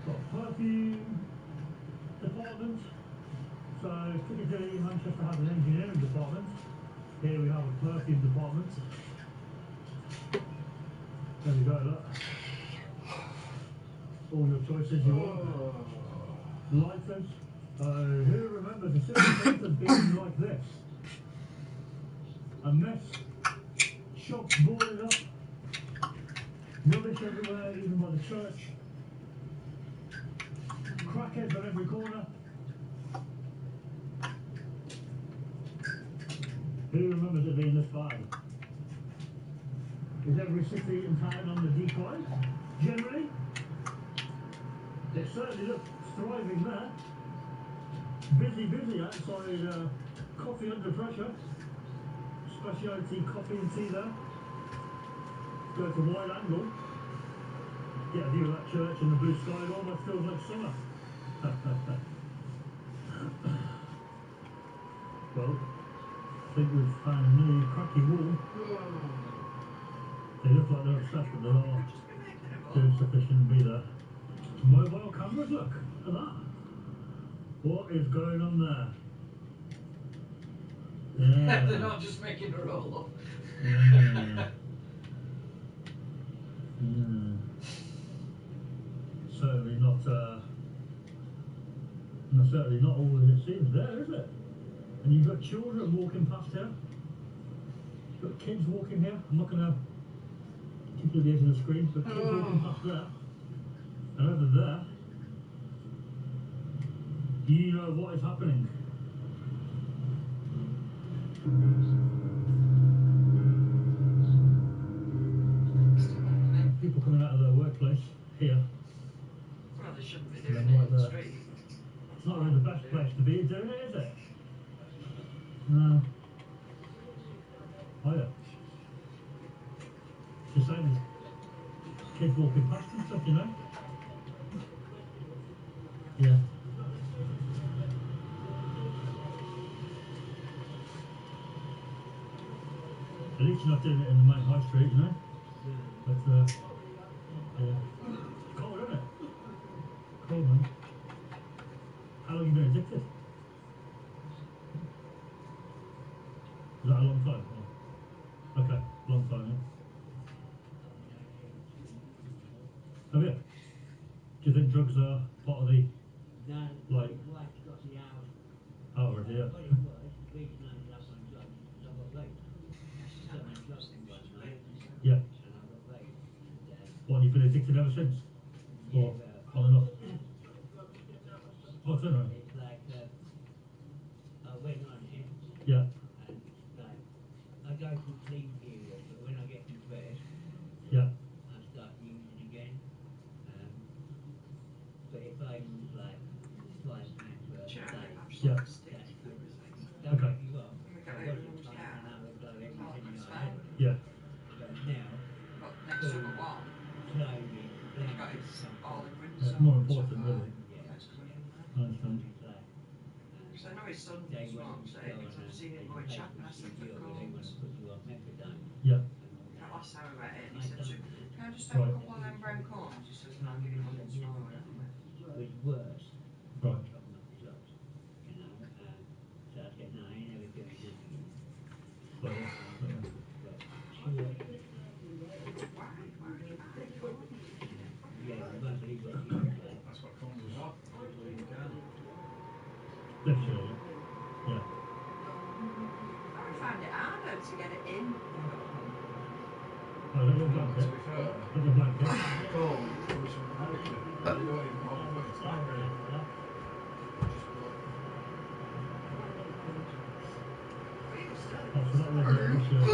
Got perfume department. So Piccadilly, Manchester has an engineering department. Here we have a perfume department. There we go, look. All your choices you want. Lighters. Who remembers the city centre being like this? A mess. Shops boarded up. Rubbish everywhere, even by the church. Crackheads on every corner. Who remembers it being this bad? Is every city and town on the decline? Generally? It certainly looks thriving there. Busy outside Coffee Under Pressure. Specialty coffee and tea there. Go to wide angle. Get a view of that church and the blue sky. It almost feels like summer. Well, I think we've found a new cracky wall. They look like they're obsessed, but they are doing sufficient to be there. Mobile cameras, look at that. What is going on there? Yeah. They're not just making a roll up. Yeah. Certainly not all as it seems there, is it? And you've got children walking past here. You've got kids walking here. I'm not going to keep to the edge of the screen, but kids walking past there. And over there, you know what is happening. People coming out of their workplace here. Well, they shouldn't be doing Yeah, it right in the there. street. It's not really the best place to be doing it, is it? No. Oh yeah. Just saying, there's kids walking past and stuff, you know? Yeah. At least you're not doing it in the main high street, you know? But, yeah. It's cold, isn't it? Cold, man. How long have you been addicted? Is that a long time? Oh. Okay, long time, yeah. Have you? Do you think drugs are part of the, like, oh, yeah. Yeah. What, you've been addicted ever since? Or on and off? Oh, turn around. Yeah. Yeah. Yeah. Okay. Yeah. But next summer one, you got his all in winter. It's more important often, really. I understand. Because I know his son smokes it, because I've seen him going shopping, I said, for cones. Yeah. That last time we met him, he said to him, can I just have a couple of them brown cones? He says, and I'll give you money tomorrow, haven't we? Right. Got you. Why would you buy cones? That's what cones are for. People in the car. Literally, yeah. I find it harder to get it in the cone. Oh, is that your To blanket? be fair, Is that your blanket? coal comes from America. They don't even bother putting tobacco in. They just put But even still, Oh, so that was it's what's your... Yeah.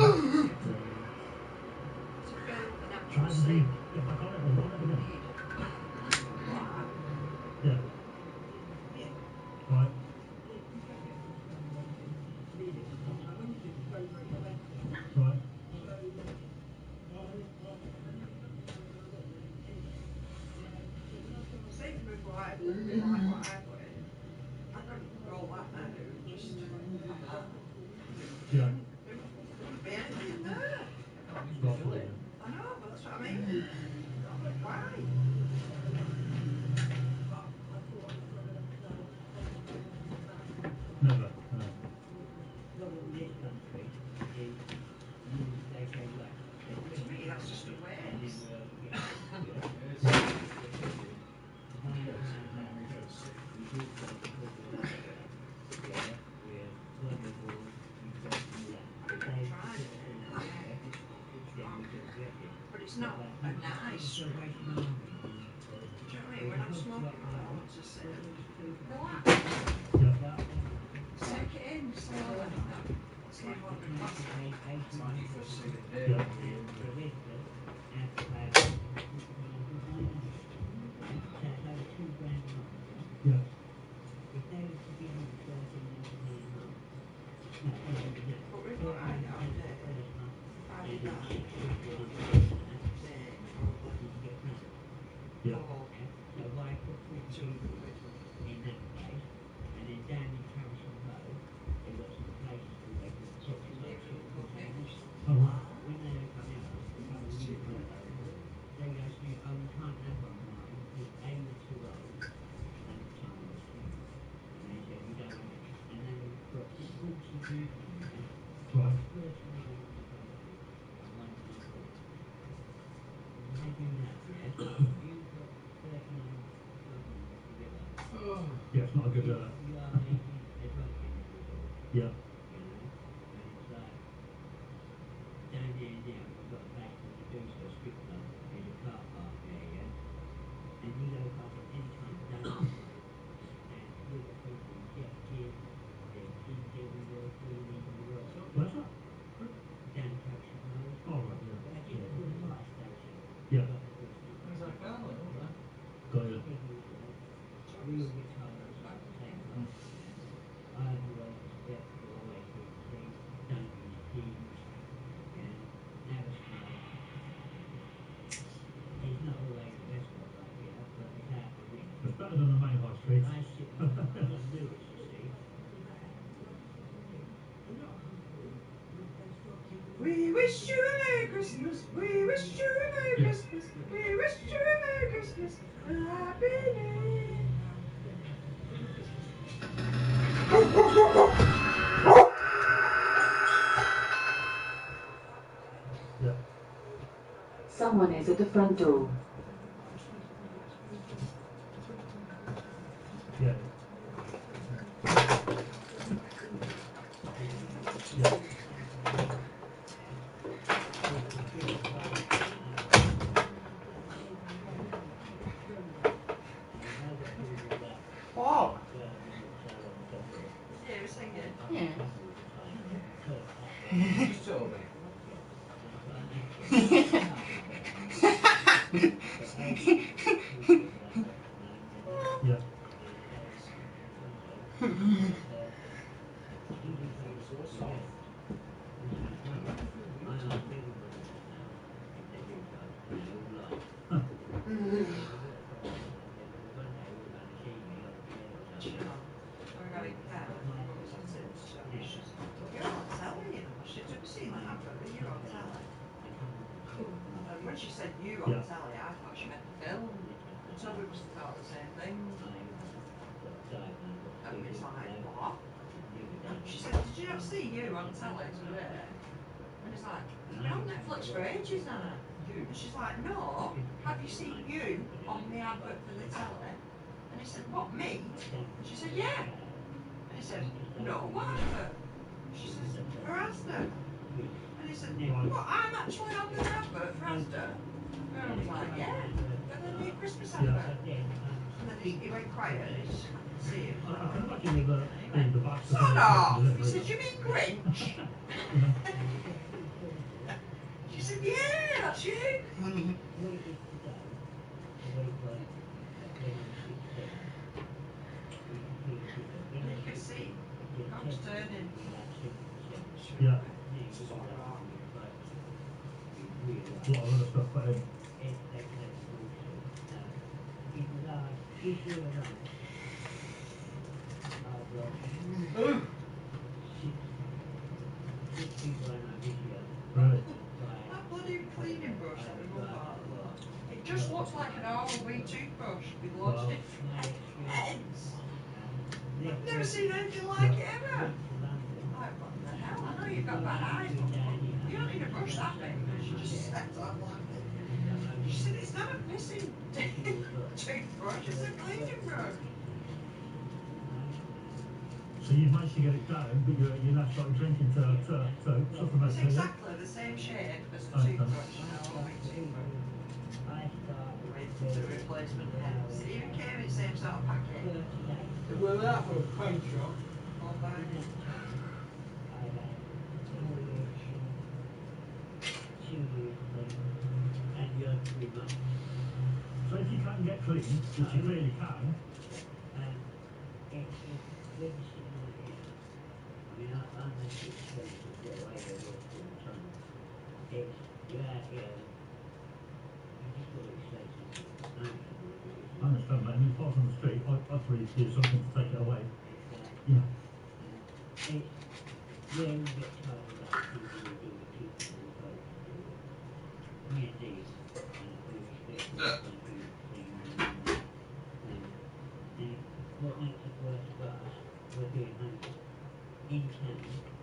to feel the So natural how did you sting. get back on it or run it again? Need. What? Yeah. Yeah. Right. Right. So even with what I put, like what I put in, I couldn't roll that now and just have that. Yeah. There wouldn't be anything there. Start it again. I know, but that's what I mean. Why? Never. No. To me, that's just a waste. it's make me feel sick. I've never tried it. But it's not a nice smoke. Do you know what I mean? When I'm smoking one, I want to sit and relax. Yeah. Just take it in slowly. See what the plastic. It's like your first cig of the day. Yeah. Yeah. But with what I now do, if I did that, then Yeah. or with 200 quid. Even cooking. Oh, right. It's cheaper. Right. Oh. Yeah, it's not a good... yeah. Where's that? Oh, right, yeah. Yeah. Where's that car then? Over there. Got you. It's better than the main high street. We wish you a Merry Christmas. We wish you a Merry Yeah. Christmas. We wish you a Merry Christmas. And a Happy New Year. Yeah. Someone is at the front door. Yeah. Yeah. What? Yeah, we're singing. Yeah. Just told me. Yeah. So soft. Huh. you know, I'm having care, my mum was at it, so it's just, you're on telly, you know, she'd ever seen that advert, you're on telly. And when she said you on telly, I thought she meant the film. And Toby must have thought the same thing. And it's like, what? She said, did you not see you on telly today? And it's like, it's been on Netflix for ages now. And she's like, no, have you seen you on the advert for the telly? And he said, what, me? And she said, yeah. And he said, no, what advert? She says, for Asda. And he said, what, I'm actually on the advert for Asda? And I was like, yeah, for the new Christmas advert. And then he went quiet and he just couldn't see him. I can imagine with the back. Sod off! He said, you mean Grinch? She said, yeah, that's you. And you could see God's turning. Yeah. A lot of other stuff, but right. That bloody cleaning brush that we mum bought, it just looks like an ROV toothbrush with loads of different heads. I've never seen anything like it ever. Like, what the hell? I know you've got bad eyes, but you don't need a brush that big. And she just said, I'm laughing. She said, it's not a pissing toothbrush, it's a cleaning brush. So you've managed to get it down, but you're now starting drinking to supplement It's it, exactly the same shape as the toothbrush, an ROV toothbrush. With the replacement heads. It even came in the same sort of packet. Well, that for a paint shop. All back. So if you can get clean, which you clearly can, I understand that. I mean, if I was on the street, I'd really do something to take it away. Yeah.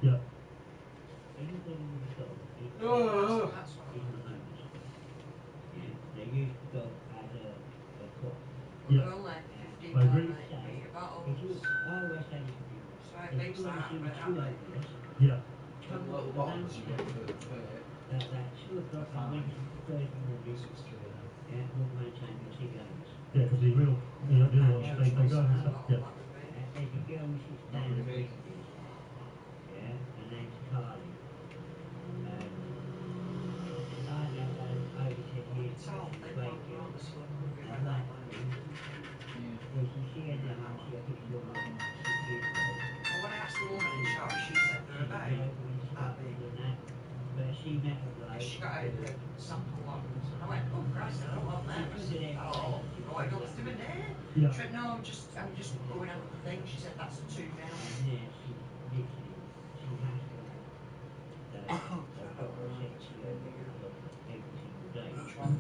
Yeah. Oh, That's what Yeah. we're only 15 I agree. milliliter bottles. So it makes that, but Yeah. and little bottles you get for fine. 63 now. Yeah, because the real, the other ones, they go and stuff. Yeah. Not with me. it's all thin one, so it could be like that. Well, when I asked the woman in the shop, she said they're about that big. She got out the sample ones, and I went, oh Christ, I don't want them. I said, oh, what else do we need? Yeah. She went, no, I'm just going out the thing. She said, that's 2 mil. Each one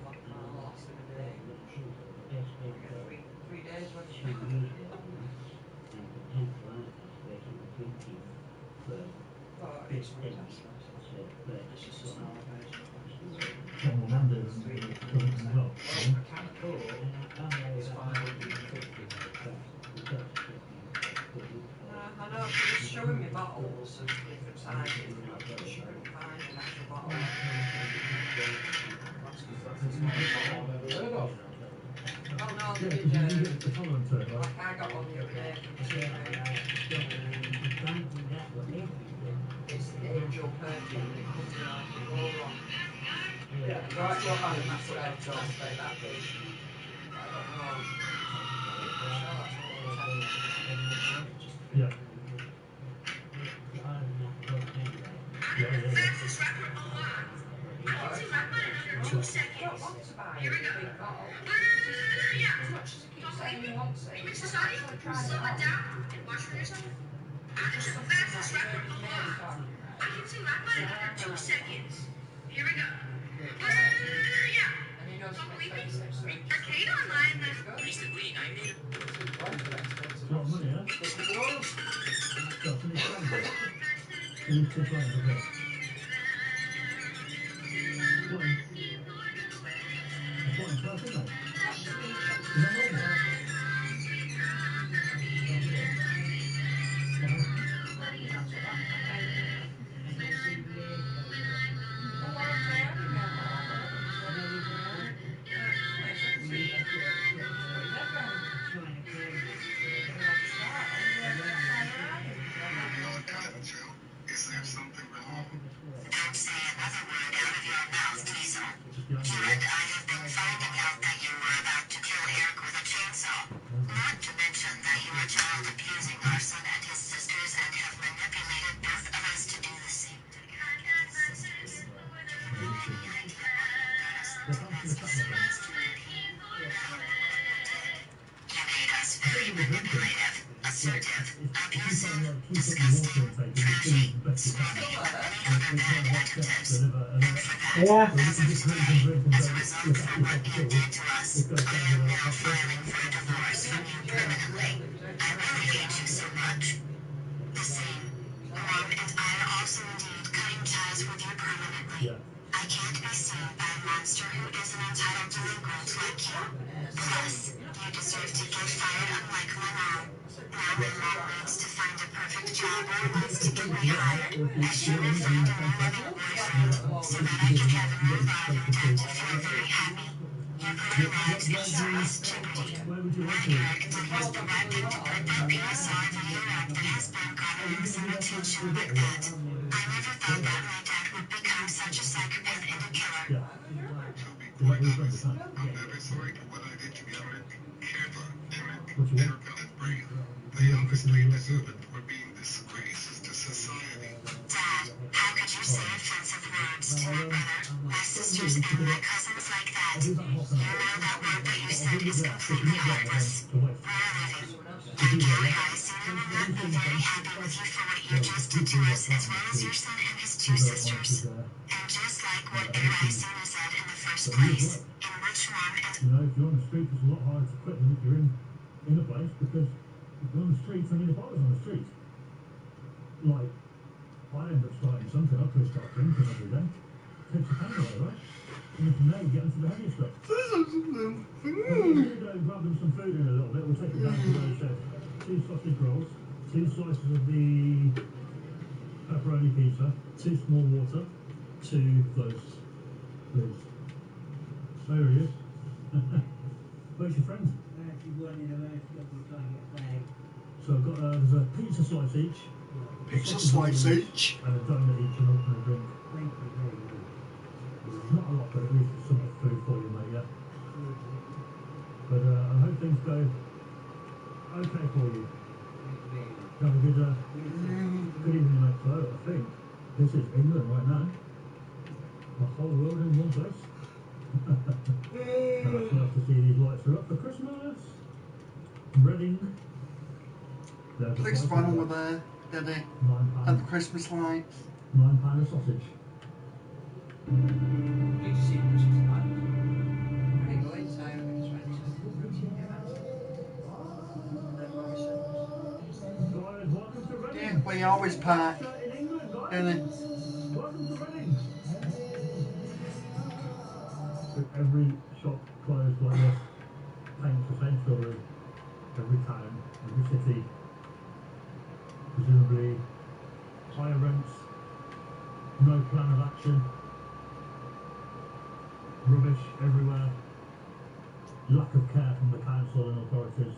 last in a day. We get 3 days worth. But it's fantastic. It's just a small version. What will man do as well? A can of Coke is 550 now. I know, she was showing me bottles of different sizes, but she couldn't find an actual bottle. That's because that's the smallest bottle I've ever heard of. Oh no, Yeah, they because did, you get the tolerance to it, right? like I got one the other day from TV. It's the angel perfume and it comes in like a roll-on. Yeah, that's what I That's what expect I of. expect that big. I don't know. I'm sure that's what they're telling me. Yeah. I'm the fastest rapper alive. I can do my mind under 2 I don't seconds. want to buy Here we a go. big bottle. Yeah. As much as I keep saying you want to. Human society, slow it down and watch for yourself. I'm the fastest rapper alive. I can sing rap in under 2 seconds. Here we go. Yeah. Don't believe me? Read Arcade Online, then. Recently, I made Got money, huh? Got some expenses. Who's the friends of this? What in? What in class, isn't it? Is that normal? Is there something wrong? Don't say another word out of your mouth, Diesel. You and I have been finding out that you were about to kill Eric with a chainsaw. Not to mention that you are child abusing our son and his sisters and have manipulated both of us to do the same. You made us very manipulative, assertive, abusive, disgusting, trashy, smelly, any other bad adjectives. And for that, Yeah. as a result for what you did to us, I am now filing for a divorce from you permanently. I really hate you so much. The same. Mom and I are also indeed cutting ties with you permanently. Yeah. I can't be seen by a monster who is an entitled delinquent like you. Plus, you deserve to get fired unlike my mom. Now my mom needs to find a perfect job or wants to get rehired. I should have found a new living boyfriend so that I can have a new life and dad to feel very happy. You put our lives in serious jeopardy. Where would you like to? Eric didn't the right thing to put that penis all over Europe that has been garnering some attention like that. I never thought that my dad would become such a psychopath and a killer. Yeah. To be Is that quite your friend, honest, son? I'm never sorry for what I did to Eric, Keva, Eric, What you want? Erica, and Bray. They honestly deserve it for being disgraces to society. Dad, how could you say offensive words to my brother, my sisters, and my cousins like that? You know that word that you said is completely heartless. We're leaving. Now, Gary, I see you will not be very happy with you for what you just did to us, as well as your son and his 2 sisters. And just like what Air Icing said in the first place, in which one and You know, if you're on the street, it's a lot harder to quit than if you're in a place, because if you're on the streets, I mean, if I was on the street, like, I'd end up starting something, I'd probably start drinking every day. Takes the pain away, right? And then from there, you get into the heavier stuff. We're going to go grab them some food in a little bit. We'll take it down to those 2 sausage rolls, 2 slices of the pepperoni pizza, 2 small water, 2 those, please. There he is. Where's your friend? So I've got, there's a pizza slice each. Pizza slice each. And a donut each and open a drink. Not a lot, but at least it's some food for you, mate, yeah? But I hope things go okay for you. Have a good evening, mate. So I think this is England right now. The whole world in one place. And it's nice to see these lights are up for Christmas. Reading. There's Please the run price over of there, Daddy. £9. And the Christmas lights. £9 a sausage. Did you see Christmas lights? I didn't go inside, I just went to Guys, welcome to Reading. Yeah, we always pack. In England, guys. Daddy. Welcome to Reading. With every shop closed like this, paints the same story. Every town, every city, presumably higher rents, no plan of action, rubbish everywhere, lack of care from the council and authorities.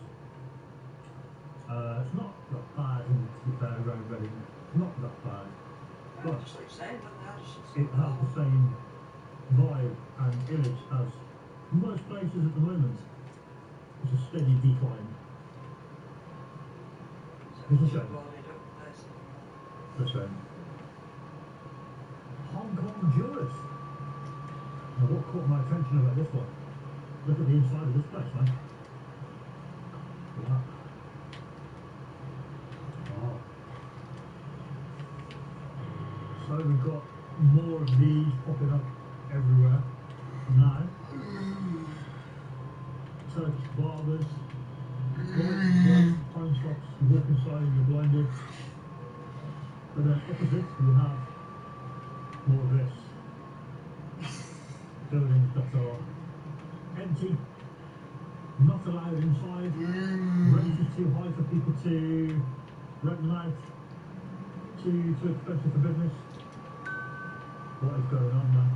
It's not that bad, and to be fair, around Reading, not that bad, but just like saying, but now just it has the same vibe and image as most places at the moment. It's a steady decline. It's a shame. It's a shame. Hong Kong jewelers. Now what caught my attention about this one? Look at the inside of this place, man. So we've got more of these popping up everywhere now. Turkish barbers, pawn shops, you walk inside and you're blinded. But then opposite we have more of this. Buildings that are empty, not allowed inside, rent is too high for people to rent them out, too expensive for business. What is going on now?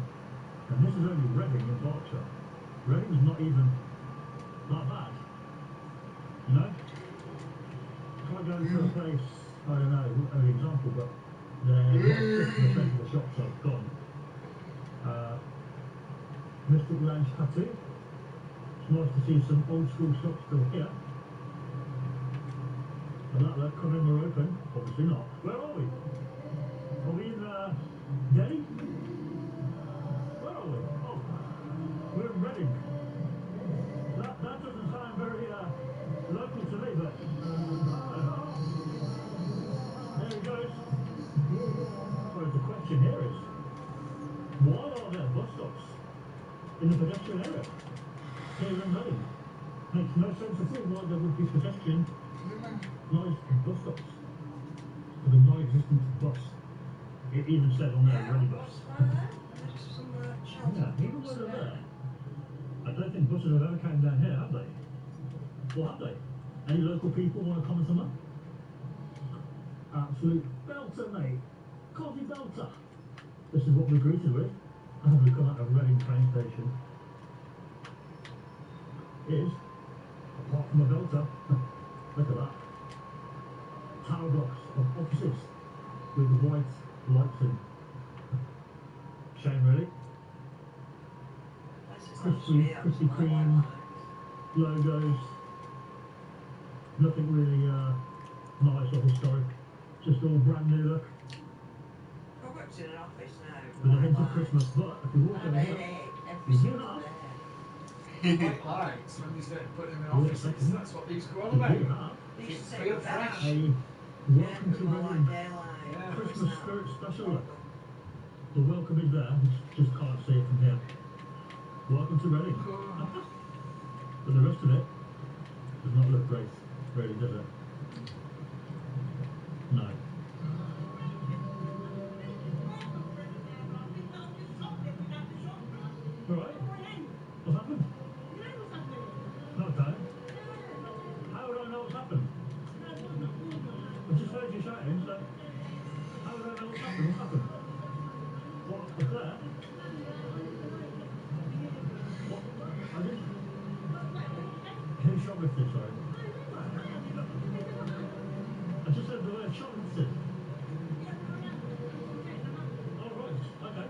And this is only Reading in Berkshire. Reading is not even that bad. You know? Try going to a place, I don't know, an example, but they're not 50% of the shops are gone. Mystic Lounge Tattoo. It's nice to see some old school shops still here. And that look, come in, we're open. Obviously not. Where are we? Are we in Delhi? Where are we? Oh, we're in Reading. That doesn't sound very local to me, but there he goes. Well, the question here is, why are there bus stops in the pedestrian area here in Reading? Makes no sense at all why there would be pedestrian bus stops for the non-existent bus. It even said on there, Reading bus. Yeah, even when they're there, I don't think buses have ever came down here, have they? Or have they? Any local people want to comment on that? Absolute belter, mate. Coffee belter. This is what we're greeted with as we come out of Reading train station. Is, apart from a belter, look at that, tower blocks of offices with white lights in. Shame, really. Krispy Kreme logos. Nothing really nice or historic. Just all brand new look. I worked in an office now. With a hint of Christmas, but if you walk over here, you hear that. White lights, when you start putting them in offices, that's what these go on about. You hear that. They used to say Feel that. fresh. A welcome to Reading Christmas spirit special look. The welcome is there, you just can't see it from here. Welcome to Reading. But the rest of it does not look great, really, does it? No. Alright. What's happened? No, don't. How would I know what's happened? I just heard you shouting, so how would I know what's happened? What's happened? What? What's there? What? I didn't. Who shoplifted, sorry? I just heard the word shoplifted. Oh, right. Okay.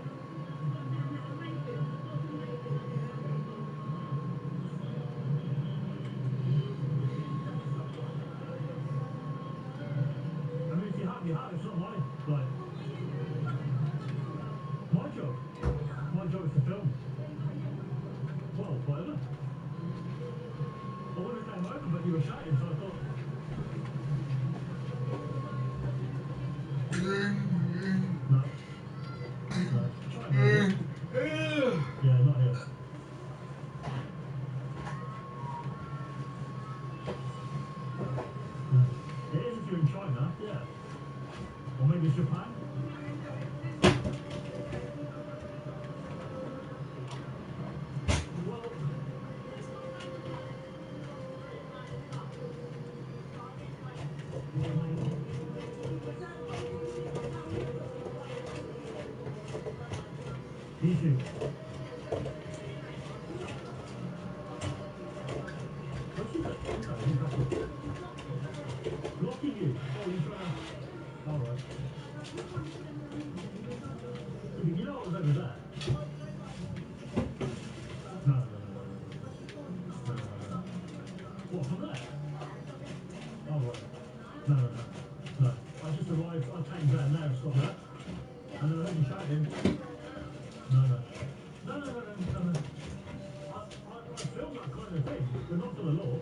I mean, if you have, it's not my, like, my job. My job is to film. Well, whatever. I would have came over, but you were shouting, so I thought. No. No. Try and move it. Yeah, not here. No. It is if you're in China, yeah. Or maybe Japan. Well, easy. What's he doing? Blocking you. Oh, you're trying to. All right. You know what was over there? No. What, from there? Oh, right. No. I just arrived, I came down there and stopped there. And then I heard you shouting. No. I film that kind of thing, but not for the law.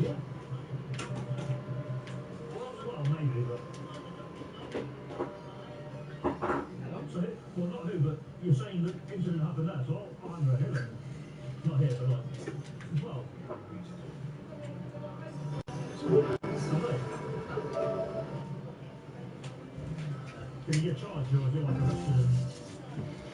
Yeah. Well, maybe, but. Did he get charged or was it like a